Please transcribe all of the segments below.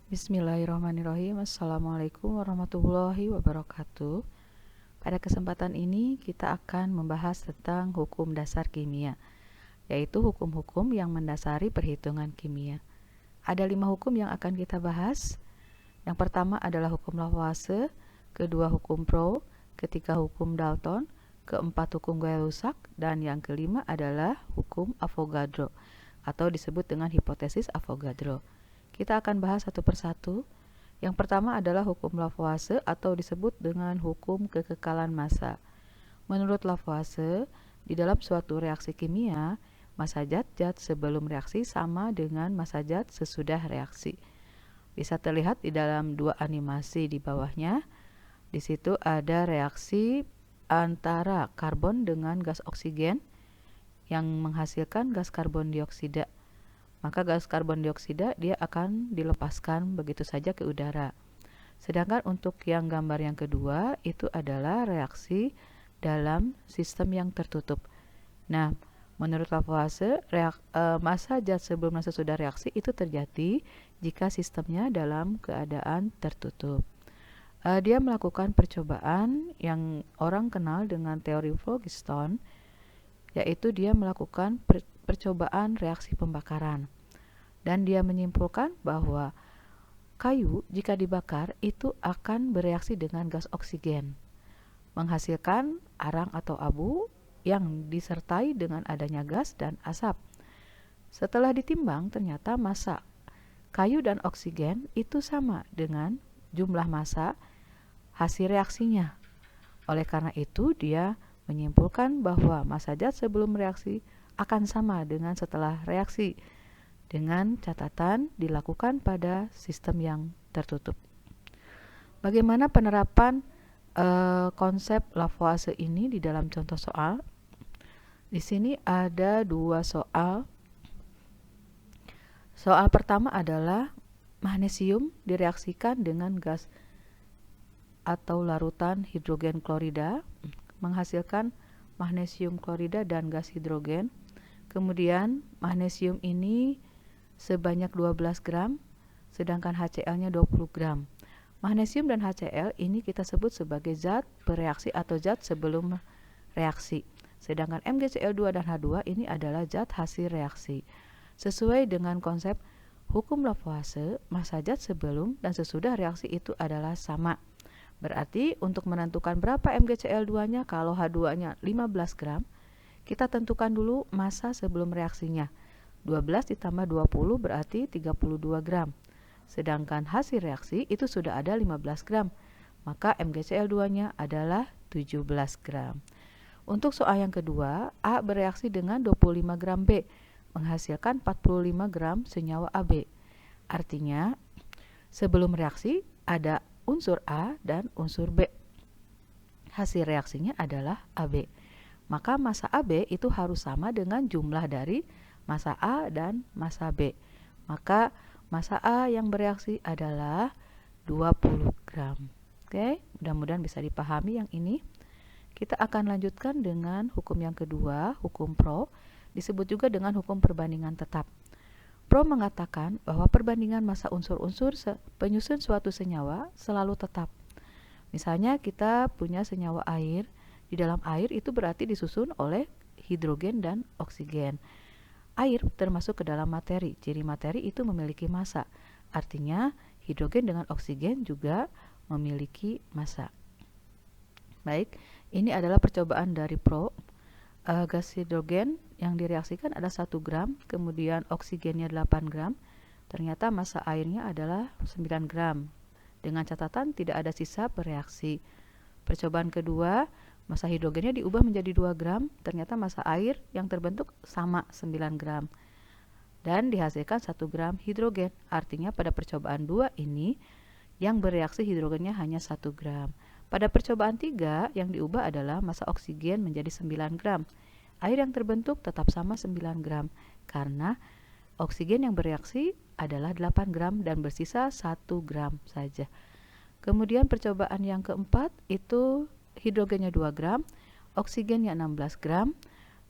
Bismillahirrahmanirrahim. Assalamualaikum warahmatullahi wabarakatuh. Pada kesempatan ini kita akan membahas tentang hukum dasar kimia, yaitu hukum-hukum yang mendasari perhitungan kimia. Ada 5 hukum yang akan kita bahas. Yang pertama adalah hukum Lavoisier, kedua hukum Proust, ketiga hukum Dalton, keempat hukum Gay-Lussac, dan yang kelima adalah hukum Avogadro atau disebut dengan hipotesis Avogadro. Kita akan bahas satu persatu. Yang pertama adalah hukum Lavoisier atau disebut dengan hukum kekekalan massa. Menurut Lavoisier, di dalam suatu reaksi kimia, massa zat-zat sebelum reaksi sama dengan massa zat sesudah reaksi. Bisa terlihat di dalam dua animasi di bawahnya. Di situ ada reaksi antara karbon dengan gas oksigen yang menghasilkan gas karbon dioksida. Maka gas karbon dioksida dia akan dilepaskan begitu saja ke udara. Sedangkan untuk yang gambar yang kedua itu adalah reaksi dalam sistem yang tertutup. Nah, menurut Lavoisier, massa zat sebelum dan sesudah reaksi itu terjadi jika sistemnya dalam keadaan tertutup. Dia melakukan percobaan yang orang kenal dengan teori phlogiston, yaitu dia melakukan percobaan reaksi pembakaran. Dan dia menyimpulkan bahwa kayu jika dibakar itu akan bereaksi dengan gas oksigen, menghasilkan arang atau abu yang disertai dengan adanya gas dan asap. Setelah ditimbang, ternyata massa kayu dan oksigen itu sama dengan jumlah massa hasil reaksinya. Oleh karena itu, dia menyimpulkan bahwa massa zat sebelum reaksi akan sama dengan setelah reaksi, dengan catatan dilakukan pada sistem yang tertutup. Bagaimana penerapan konsep Lavoisier ini di dalam contoh soal? Di sini ada 2 soal. Soal pertama adalah magnesium direaksikan dengan gas atau larutan hidrogen klorida, menghasilkan magnesium klorida dan gas hidrogen. Kemudian magnesium ini sebanyak 12 gram, sedangkan HCl-nya 20 gram. Magnesium dan HCl ini kita sebut sebagai zat bereaksi atau zat sebelum reaksi. Sedangkan MgCl2 dan H2 ini adalah zat hasil reaksi. Sesuai dengan konsep hukum Lavoisier, massa zat sebelum dan sesudah reaksi itu adalah sama. Berarti untuk menentukan berapa MgCl2-nya, kalau H2-nya 15 gram, kita tentukan dulu massa sebelum reaksinya. 12 ditambah 20 berarti 32 gram. Sedangkan hasil reaksi itu sudah ada 15 gram. Maka MgCl2-nya adalah 17 gram. Untuk soal yang kedua, A bereaksi dengan 25 gram B, menghasilkan 45 gram senyawa AB. Artinya, sebelum reaksi ada unsur A dan unsur B. Hasil reaksinya adalah AB. Maka massa AB itu harus sama dengan jumlah dari massa A dan massa B. Maka massa A yang bereaksi adalah 20 gram. Oke, mudah-mudahan bisa dipahami yang ini. Kita akan lanjutkan dengan hukum yang kedua, hukum Proust, disebut juga dengan hukum perbandingan tetap. Proust mengatakan bahwa perbandingan massa unsur-unsur penyusun suatu senyawa selalu tetap. Misalnya kita punya senyawa air, di dalam air itu berarti disusun oleh hidrogen dan oksigen. Air termasuk ke dalam materi. Ciri materi itu memiliki massa. Artinya hidrogen dengan oksigen juga memiliki massa. Baik, ini adalah percobaan dari Proust. Gas hidrogen yang direaksikan ada 1 gram, kemudian oksigennya 8 gram. Ternyata massa airnya adalah 9 gram. Dengan catatan tidak ada sisa bereaksi. Percobaan kedua, massa hidrogennya diubah menjadi 2 gram, ternyata massa air yang terbentuk sama 9 gram. Dan dihasilkan 1 gram hidrogen, artinya pada percobaan 2 ini, yang bereaksi hidrogennya hanya 1 gram. Pada percobaan 3, yang diubah adalah massa oksigen menjadi 9 gram. Air yang terbentuk tetap sama 9 gram, karena oksigen yang bereaksi adalah 8 gram dan bersisa 1 gram saja. Kemudian percobaan yang keempat itu hidrogennya 2 gram, oksigennya 16 gram,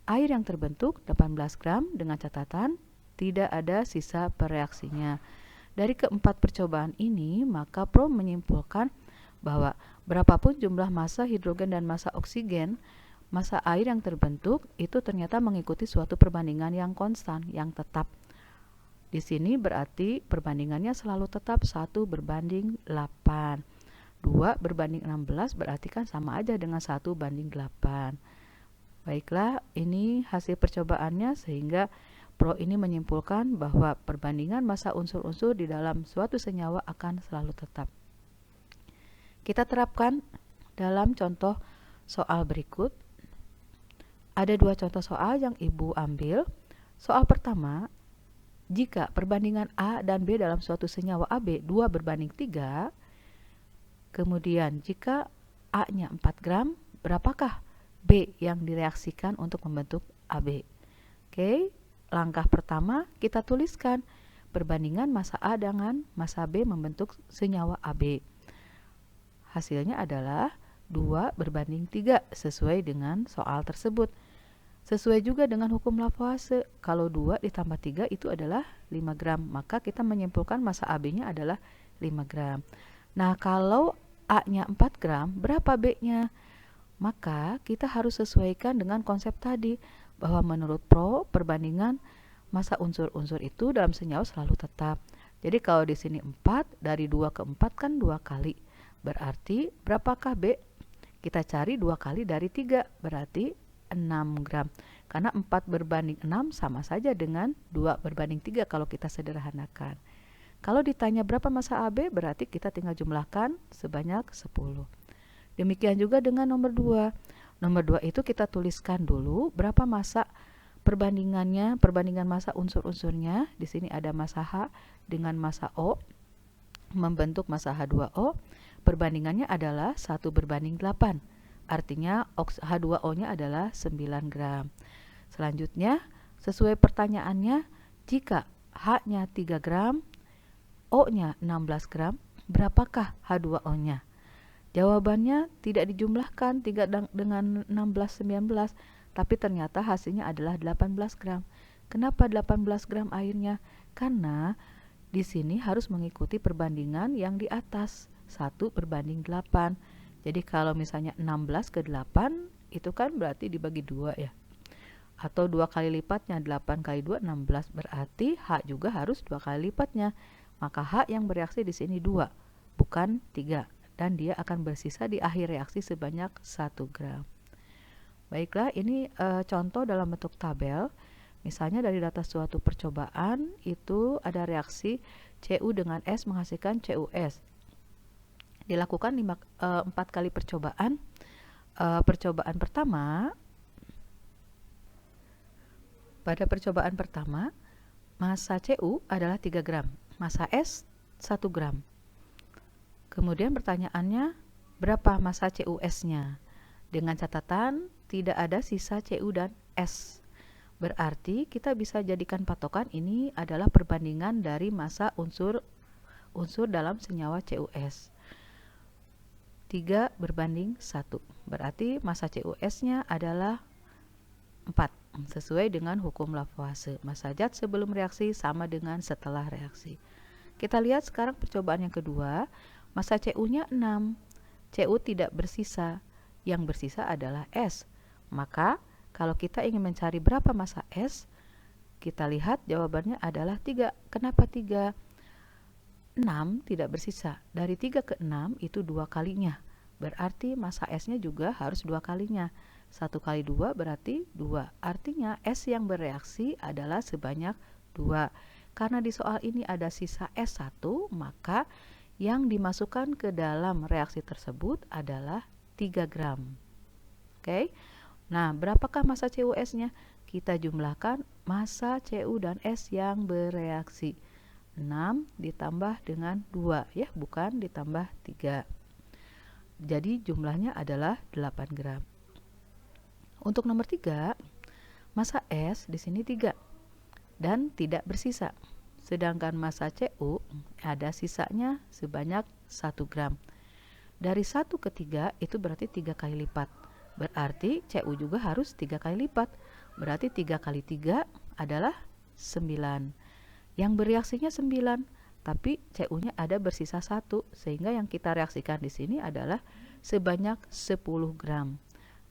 air yang terbentuk 18 gram dengan catatan tidak ada sisa bereaksinya. Dari keempat percobaan ini, maka Pro menyimpulkan bahwa berapapun jumlah massa hidrogen dan massa oksigen, massa air yang terbentuk itu ternyata mengikuti suatu perbandingan yang konstan, yang tetap. Di sini berarti perbandingannya selalu tetap 1:8. 2:16 berarti kan sama aja dengan 1:8. Baiklah, ini hasil percobaannya sehingga Pro ini menyimpulkan bahwa perbandingan massa unsur-unsur di dalam suatu senyawa akan selalu tetap. Kita terapkan dalam contoh soal berikut. Ada dua contoh soal yang Ibu ambil. Soal pertama, jika perbandingan A dan B dalam suatu senyawa AB 2:3, kemudian jika A-nya 4 gram, berapakah B yang direaksikan untuk membentuk AB? Oke, langkah pertama kita tuliskan perbandingan massa A dengan massa B membentuk senyawa AB. Hasilnya adalah 2:3 sesuai dengan soal tersebut. Sesuai juga dengan hukum Lavoisier, kalau 2 ditambah 3 itu adalah 5 gram, maka kita menyimpulkan massa AB-nya adalah 5 gram. Nah, kalau A-nya 4 gram, berapa B-nya? Maka kita harus sesuaikan dengan konsep tadi, bahwa menurut Pro, perbandingan massa unsur-unsur itu dalam senyawa selalu tetap. Jadi kalau di sini 4, dari 2 ke 4 kan 2 kali. Berarti berapakah B? Kita cari 2 kali dari 3, berarti 6 gram. Karena 4/6 sama saja dengan 2/3 kalau kita sederhanakan. Kalau ditanya berapa massa AB, berarti kita tinggal jumlahkan sebanyak 10. Demikian juga dengan nomor 2. Nomor 2 itu kita tuliskan dulu berapa massa perbandingannya, perbandingan massa unsur-unsurnya. Di sini ada massa H dengan massa O membentuk massa H2O. Perbandingannya adalah 1:8. Artinya H2O-nya adalah 9 gram. Selanjutnya, sesuai pertanyaannya, jika H-nya 3 gram, O-nya 16 gram, berapakah H2O-nya? Jawabannya tidak dijumlahkan 3 dengan 16, 19, tapi ternyata hasilnya adalah 18 gram. Kenapa 18 gram airnya? Karena di sini harus mengikuti perbandingan yang di atas, 1:8. Jadi kalau misalnya 16 ke 8, itu kan berarti dibagi 2 ya. Atau 2 kali lipatnya, 8 kali 2, 16. Berarti H juga harus 2 kali lipatnya. Maka H yang bereaksi di sini 2, bukan 3. Dan dia akan bersisa di akhir reaksi sebanyak 1 gram. Baiklah, ini contoh dalam bentuk tabel. Misalnya dari data suatu percobaan, itu ada reaksi Cu dengan S menghasilkan CuS. Dilakukan 4 kali percobaan. Percobaan pertama, pada percobaan pertama, massa Cu adalah 3 gram, massa S 1 gram. Kemudian pertanyaannya, berapa massa CuS-nya? Dengan catatan, tidak ada sisa Cu dan S. Berarti kita bisa jadikan patokan ini adalah perbandingan dari massa unsur dalam senyawa CuS. 3:1. Berarti massa CuS-nya adalah 4. Sesuai dengan hukum Lavoisier. Massa zat sebelum reaksi sama dengan setelah reaksi. Kita lihat sekarang percobaan yang kedua. Massa Cu-nya 6. Cu tidak bersisa. Yang bersisa adalah S. Maka kalau kita ingin mencari berapa massa S, kita lihat jawabannya adalah 3. Kenapa 3? 6 tidak bersisa. Dari 3 ke 6 itu 2 kalinya. Berarti massa S-nya juga harus 2 kalinya. 1 kali 2 berarti 2. Artinya S yang bereaksi adalah sebanyak 2. Karena di soal ini ada sisa S1, maka yang dimasukkan ke dalam reaksi tersebut adalah 3 gram. Oke. Nah, berapakah massa CuS-nya? Kita jumlahkan massa Cu dan S yang bereaksi. 6 ditambah dengan 2 ya, bukan ditambah 3. Jadi jumlahnya adalah 8 gram. Untuk nomor 3, massa S di sini 3 dan tidak bersisa. Sedangkan massa Cu ada sisanya sebanyak 1 gram. Dari 1 ke 3 itu berarti 3 kali lipat. Berarti Cu juga harus 3 kali lipat. Berarti 3 kali 3 adalah 9. Yang bereaksinya 9. tapi Cu-nya ada bersisa 1, sehingga yang kita reaksikan di sini adalah sebanyak 10 gram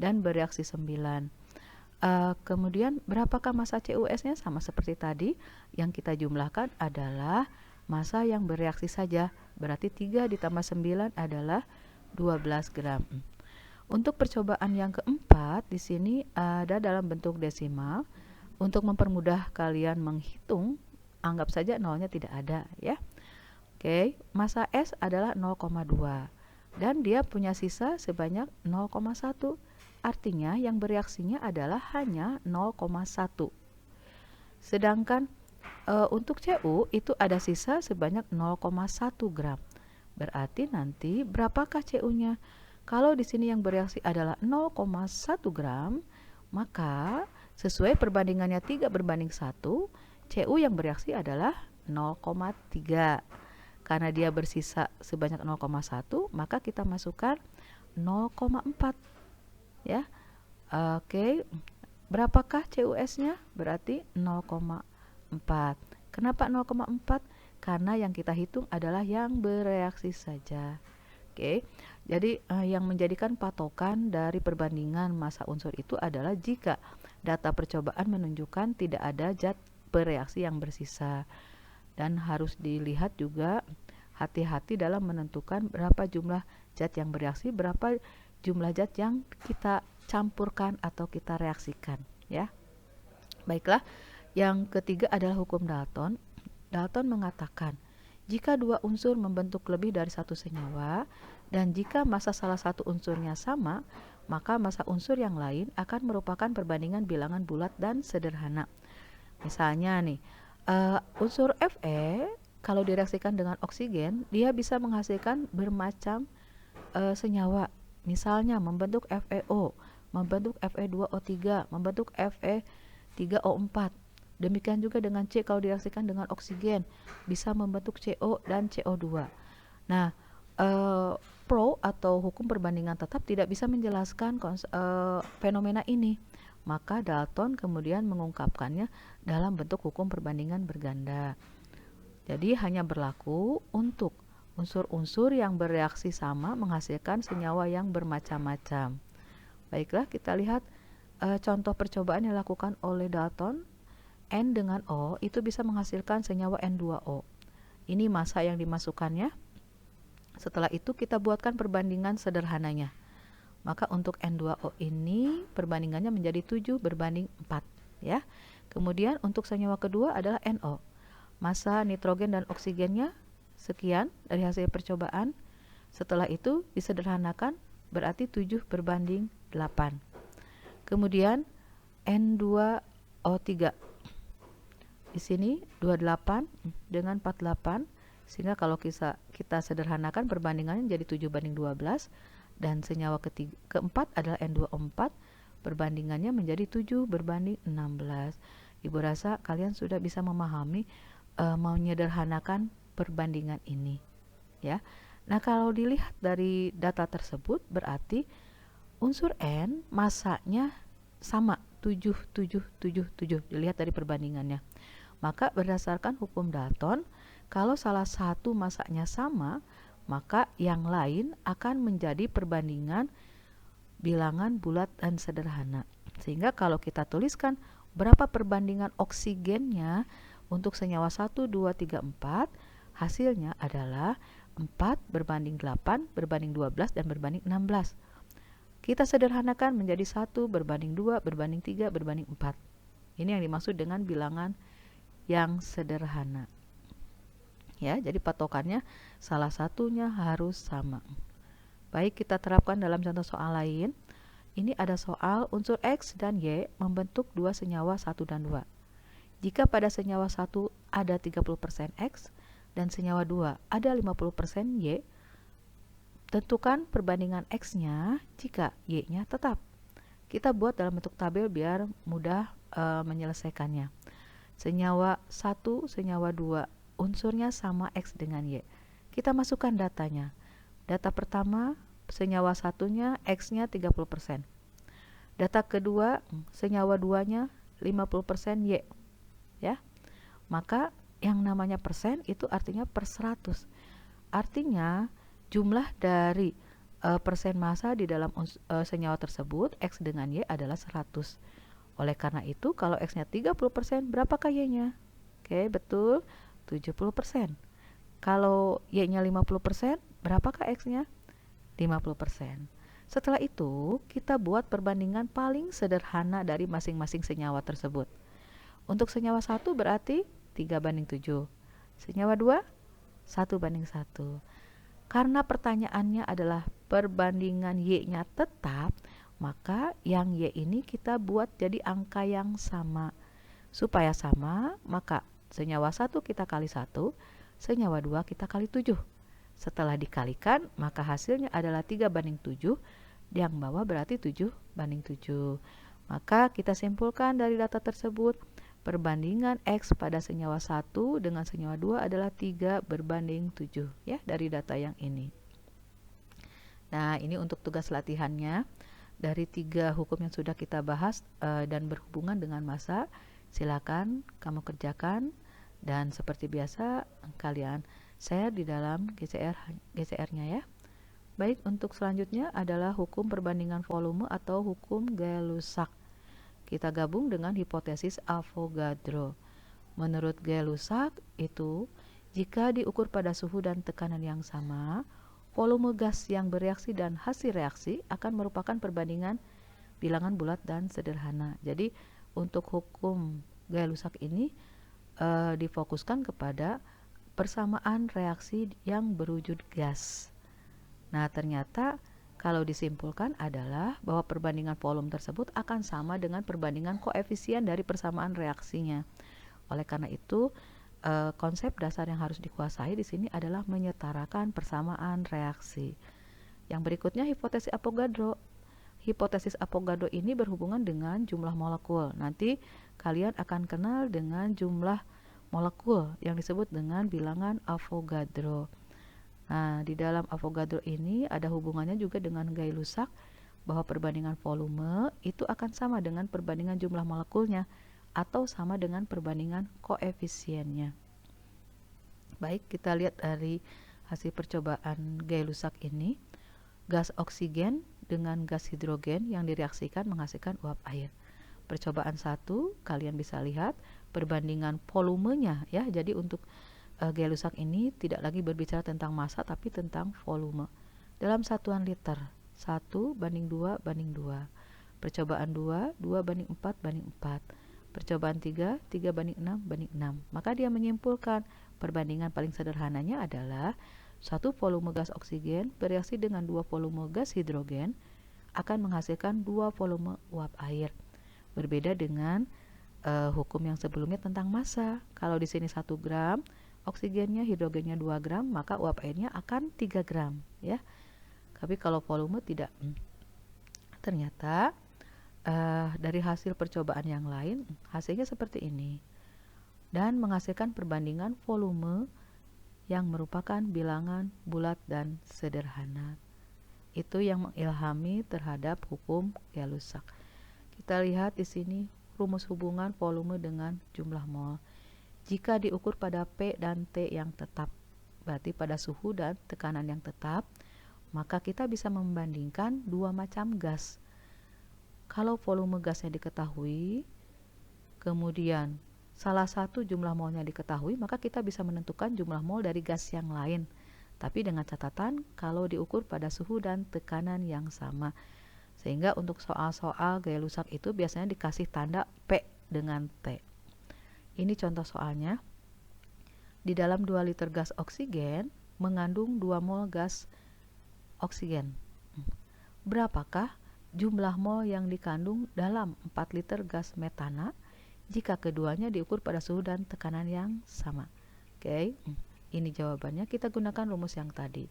dan bereaksi 9. Kemudian berapakah massa CuS-nya? Sama seperti tadi, yang kita jumlahkan adalah massa yang bereaksi saja, berarti 3 ditambah 9 adalah 12 gram. Untuk percobaan yang keempat, di sini ada dalam bentuk desimal. Untuk mempermudah kalian menghitung, anggap saja nolnya tidak ada ya. Oke, massa S adalah 0,2 dan dia punya sisa sebanyak 0,1. Artinya yang bereaksinya adalah hanya 0,1. Sedangkan untuk Cu itu ada sisa sebanyak 0,1 gram. Berarti nanti berapakah Cu-nya? Kalau di sini yang bereaksi adalah 0,1 gram, maka sesuai perbandingannya 3:1, Cu yang bereaksi adalah 0,3. Karena dia bersisa sebanyak 0,1, maka kita masukkan 0,4. Ya. Oke. Berapakah CuS-nya? Berarti 0,4. Kenapa 0,4? Karena yang kita hitung adalah yang bereaksi saja. Oke. Jadi yang menjadikan patokan dari perbandingan massa unsur itu adalah jika data percobaan menunjukkan tidak ada zat bereaksi yang bersisa. Dan harus dilihat juga hati-hati dalam menentukan berapa jumlah zat yang bereaksi, berapa jumlah zat yang kita campurkan atau kita reaksikan ya. Baiklah, yang ketiga adalah hukum Dalton. Dalton mengatakan jika dua unsur membentuk lebih dari satu senyawa dan jika massa salah satu unsurnya sama, maka massa unsur yang lain akan merupakan perbandingan bilangan bulat dan sederhana. Misalnya nih, unsur Fe kalau direaksikan dengan oksigen, dia bisa menghasilkan bermacam senyawa. Misalnya membentuk FeO, membentuk Fe2O3, membentuk Fe3O4. Demikian juga dengan C kalau direaksikan dengan oksigen, bisa membentuk CO dan CO2. Nah, pro atau hukum perbandingan tetap tidak bisa menjelaskan fenomena ini. Maka Dalton kemudian mengungkapkannya dalam bentuk hukum perbandingan berganda. Jadi hanya berlaku untuk unsur-unsur yang bereaksi sama menghasilkan senyawa yang bermacam-macam. Baiklah, kita lihat contoh percobaan yang dilakukan oleh Dalton. N dengan O itu bisa menghasilkan senyawa N2O. Ini massa yang dimasukkannya. Setelah itu kita buatkan perbandingan sederhananya. Maka untuk N2O ini perbandingannya menjadi 7:4 ya. Kemudian untuk senyawa kedua adalah NO. Massa nitrogen dan oksigennya sekian dari hasil percobaan. Setelah itu disederhanakan berarti 7:8. Kemudian N2O3. Di sini 28 dengan 48, sehingga kalau kita sederhanakan perbandingannya jadi 7:12. Dan senyawa keempat adalah N2O4, perbandingannya menjadi 7:16. Ibu rasa kalian sudah bisa memahami menyederhanakan perbandingan ini ya. Nah, kalau dilihat dari data tersebut berarti unsur N massanya sama 7,777 dilihat dari perbandingannya. Maka berdasarkan hukum Dalton, kalau salah satu massanya sama, maka yang lain akan menjadi perbandingan bilangan bulat dan sederhana. Sehingga kalau kita tuliskan berapa perbandingan oksigennya untuk senyawa 1, 2, 3, 4, hasilnya adalah 4:8:12 dan berbanding 16. Kita sederhanakan menjadi 1:2:3:4. Ini yang dimaksud dengan bilangan yang sederhana. Ya, jadi patokannya salah satunya harus sama. Baik, kita terapkan dalam contoh soal lain. Ini ada soal unsur X dan Y membentuk dua senyawa 1 dan 2. Jika pada senyawa 1 ada 30% X dan senyawa 2 ada 50% Y, tentukan perbandingan X-nya jika Y-nya tetap. Kita buat dalam bentuk tabel biar mudah menyelesaikannya. Senyawa 1, senyawa 2 unsurnya sama X dengan Y. Kita masukkan datanya. Data pertama, senyawa satunya X-nya 30%. Data kedua, senyawa 2-nya 50% Y. Ya. Maka yang namanya persen itu artinya per 100. Artinya jumlah dari persen massa di dalam senyawa tersebut X dengan Y adalah 100. Oleh karena itu kalau X-nya 30%, berapakah Y-nya? Oke, betul, 70%. Kalau Y-nya 50%, berapakah X-nya? 50%. Setelah itu, kita buat perbandingan paling sederhana dari masing-masing senyawa tersebut. Untuk senyawa 1 berarti 3:7. Senyawa 2, 1:1. Karena pertanyaannya adalah perbandingan Y-nya tetap, maka yang Y ini kita buat jadi angka yang sama. Supaya sama, maka senyawa 1 kita kali 1, senyawa 2 kita kali 7. Setelah dikalikan, maka hasilnya adalah 3:7, yang bawah berarti 7:7. Maka kita simpulkan dari data tersebut, perbandingan X pada senyawa 1 dengan senyawa 2 adalah 3:7 ya, dari data yang ini. Nah, ini untuk tugas latihannya. Dari 3 hukum yang sudah kita bahas dan berhubungan dengan massa, silakan kamu kerjakan, dan seperti biasa kalian share di dalam GCR-nya ya. Baik, untuk selanjutnya adalah hukum perbandingan volume atau hukum Gay-Lussac. Kita gabung dengan hipotesis Avogadro. Menurut Gay-Lussac itu, jika diukur pada suhu dan tekanan yang sama, volume gas yang bereaksi dan hasil reaksi akan merupakan perbandingan bilangan bulat dan sederhana. Jadi untuk hukum Gay-Lussac ini difokuskan kepada persamaan reaksi yang berwujud gas. Nah, ternyata kalau disimpulkan adalah bahwa perbandingan volume tersebut akan sama dengan perbandingan koefisien dari persamaan reaksinya. Oleh karena itu, konsep dasar yang harus dikuasai di sini adalah menyetarakan persamaan reaksi. Yang berikutnya hipotesis Avogadro. Hipotesis Avogadro ini berhubungan dengan jumlah molekul. Nanti kalian akan kenal dengan jumlah molekul yang disebut dengan bilangan Avogadro. Nah, di dalam Avogadro ini ada hubungannya juga dengan Gay-Lussac, bahwa perbandingan volume itu akan sama dengan perbandingan jumlah molekulnya atau sama dengan perbandingan koefisiennya. Baik, kita lihat dari hasil percobaan Gay-Lussac ini. Gas oksigen dengan gas hidrogen yang direaksikan menghasilkan uap air. Percobaan 1, kalian bisa lihat perbandingan volumenya ya. Jadi untuk Gay-Lussac ini tidak lagi berbicara tentang massa tapi tentang volume. Dalam satuan liter, 1:2:2. Percobaan 2, 2:4:4. Percobaan 3, 3:6:6. Maka dia menyimpulkan perbandingan paling sederhananya adalah satu volume gas oksigen bereaksi dengan 2 volume gas hidrogen akan menghasilkan 2 volume uap air. Berbeda dengan hukum yang sebelumnya tentang massa. Kalau di sini 1 gram, oksigennya, hidrogennya 2 gram, maka uap airnya akan 3 gram ya. Tapi kalau volume tidak. Ternyata dari hasil percobaan yang lain, hasilnya seperti ini. Dan menghasilkan perbandingan volume yang merupakan bilangan bulat dan sederhana. Itu yang mengilhami terhadap hukum Gay-Lussac. Kita lihat di sini rumus hubungan volume dengan jumlah mol. Jika diukur pada P dan T yang tetap, berarti pada suhu dan tekanan yang tetap, maka kita bisa membandingkan dua macam gas. Kalau volume gasnya diketahui, kemudian salah satu jumlah molnya diketahui, maka kita bisa menentukan jumlah mol dari gas yang lain. Tapi dengan catatan kalau diukur pada suhu dan tekanan yang sama. Sehingga untuk soal-soal Gay-Lussac itu biasanya dikasih tanda P dengan T. Ini contoh soalnya. Di dalam 2 liter gas oksigen mengandung 2 mol gas oksigen. Berapakah jumlah mol yang dikandung dalam 4 liter gas metana jika keduanya diukur pada suhu dan tekanan yang sama? Oke, ini jawabannya. Kita gunakan rumus yang tadi.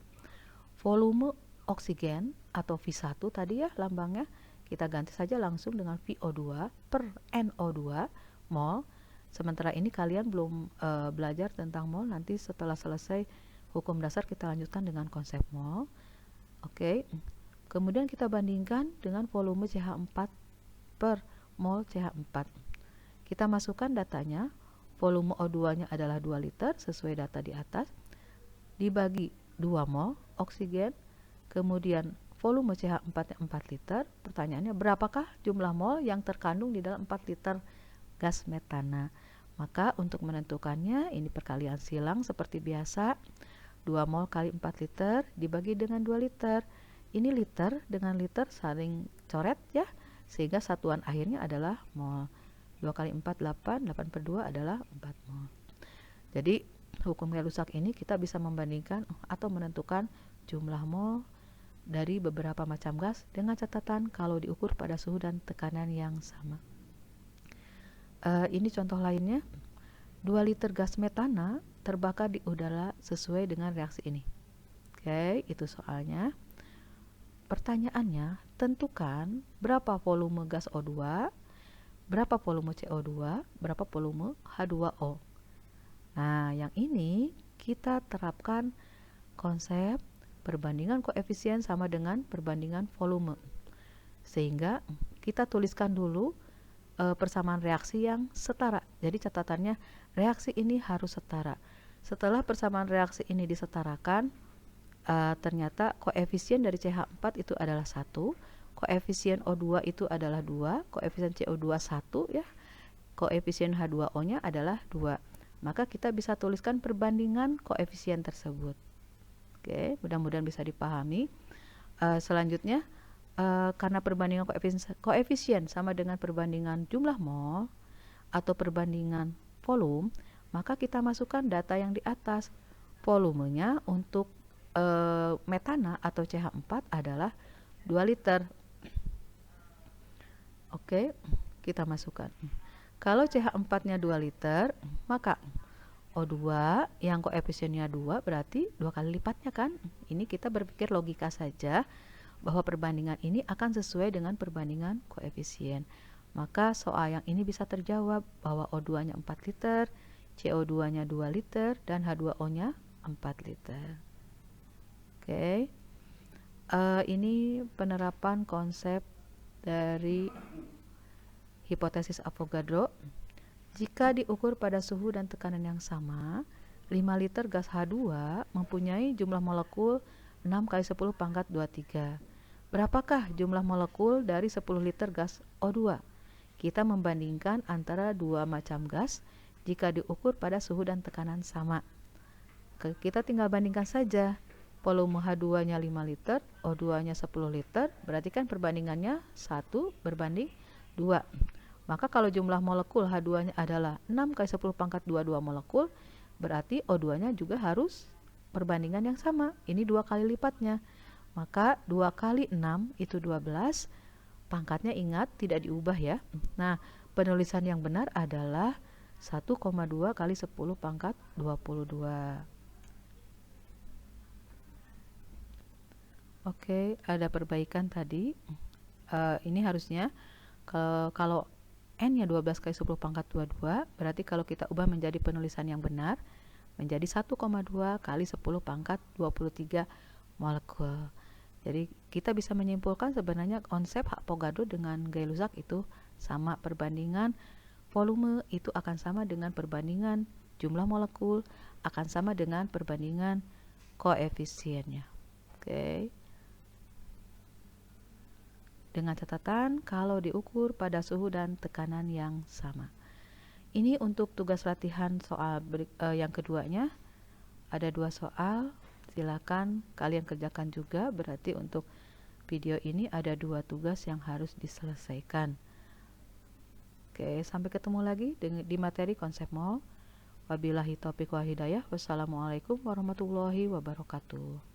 Volume oksigen atau V1 tadi ya lambangnya, kita ganti saja langsung dengan VO2 per NO2 mol. Sementara ini kalian belum belajar tentang mol, nanti setelah selesai hukum dasar kita lanjutkan dengan konsep mol. Oke. Kemudian kita bandingkan dengan volume CH4 per mol CH4. Kita masukkan datanya. volume O2-nya adalah 2 liter sesuai data di atas, dibagi 2 mol oksigen, kemudian volume CH4-nya 4 liter. Pertanyaannya, berapakah jumlah mol yang terkandung di dalam 4 liter gas metana? Maka untuk menentukannya, ini perkalian silang seperti biasa. 2 mol kali 4 liter dibagi dengan 2 liter. Ini liter dengan liter saling coret ya, sehingga satuan akhirnya adalah mol. 2 kali 4, 8, 8 per 2 adalah 4 mol. Jadi hukum Gay-Lussac ini kita bisa membandingkan atau menentukan jumlah mol dari beberapa macam gas dengan catatan kalau diukur pada suhu dan tekanan yang sama. Ini contoh lainnya, 2 liter gas metana terbakar di udara sesuai dengan reaksi ini. Oke, itu soalnya. Pertanyaannya, tentukan berapa volume gas O2, berapa volume CO2, berapa volume H2O. Nah, yang ini kita terapkan konsep perbandingan koefisien sama dengan perbandingan volume. Sehingga kita tuliskan dulu persamaan reaksi yang setara. Jadi catatannya, reaksi ini harus setara. Setelah persamaan reaksi ini disetarakan, ternyata koefisien dari CH4 itu adalah 1, koefisien O2 itu adalah 2, koefisien CO2 1 ya, koefisien H2O-nya adalah 2. Maka kita bisa tuliskan perbandingan koefisien tersebut. Oke, mudah-mudahan bisa dipahami. Selanjutnya, karena perbandingan koefisien sama dengan perbandingan jumlah mol atau perbandingan volume, maka kita masukkan data yang di atas. Volumenya untuk metana atau CH4 adalah 2 liter. Oke, kita masukkan. Kalau CH4-nya 2 liter, maka O2 yang koefisiennya 2 berarti 2 kali lipatnya kan? Ini kita berpikir logika saja bahwa perbandingan ini akan sesuai dengan perbandingan koefisien. Maka soal yang ini bisa terjawab bahwa O2-nya 4 liter, CO2-nya 2 liter, dan H2O-nya 4 liter. Oke, ini penerapan konsep dari hipotesis Avogadro. Jika diukur pada suhu dan tekanan yang sama, 5 liter gas H2 mempunyai jumlah molekul 6 kali 10 pangkat 23. Berapakah jumlah molekul dari 10 liter gas O2? Kita membandingkan antara dua macam gas jika diukur pada suhu dan tekanan sama. Kita tinggal bandingkan saja. Volume H2-nya 5 liter, O2-nya 10 liter, berarti kan perbandingannya 1 berbanding 2. Maka kalau jumlah molekul H2-nya adalah 6 kali 10 pangkat 22 molekul, berarti O2-nya juga harus perbandingan yang sama. Ini 2 kali lipatnya. Maka 2 kali 6 itu 12. Pangkatnya ingat tidak diubah ya. Nah, penulisan yang benar adalah 1,2 kali 10 pangkat 22. Oke, ada perbaikan tadi. Ini harusnya kalau N-nya 12 kali 10 pangkat 22, berarti kalau kita ubah menjadi penulisan yang benar, menjadi 1,2 kali 10 pangkat 23 molekul. Jadi kita bisa menyimpulkan sebenarnya konsep Avogadro dengan Gay-Lussac itu sama. Perbandingan volume itu akan sama dengan perbandingan jumlah molekul, akan sama dengan perbandingan koefisiennya. Oke. Dengan catatan kalau diukur pada suhu dan tekanan yang sama. Ini untuk tugas latihan soal yang keduanya. Ada 2 soal. Silakan kalian kerjakan juga. Berarti untuk video ini ada 2 tugas yang harus diselesaikan. Oke, sampai ketemu lagi di materi konsep mol. Wabillahi taufiq wal hidayah. Wassalamualaikum warahmatullahi wabarakatuh.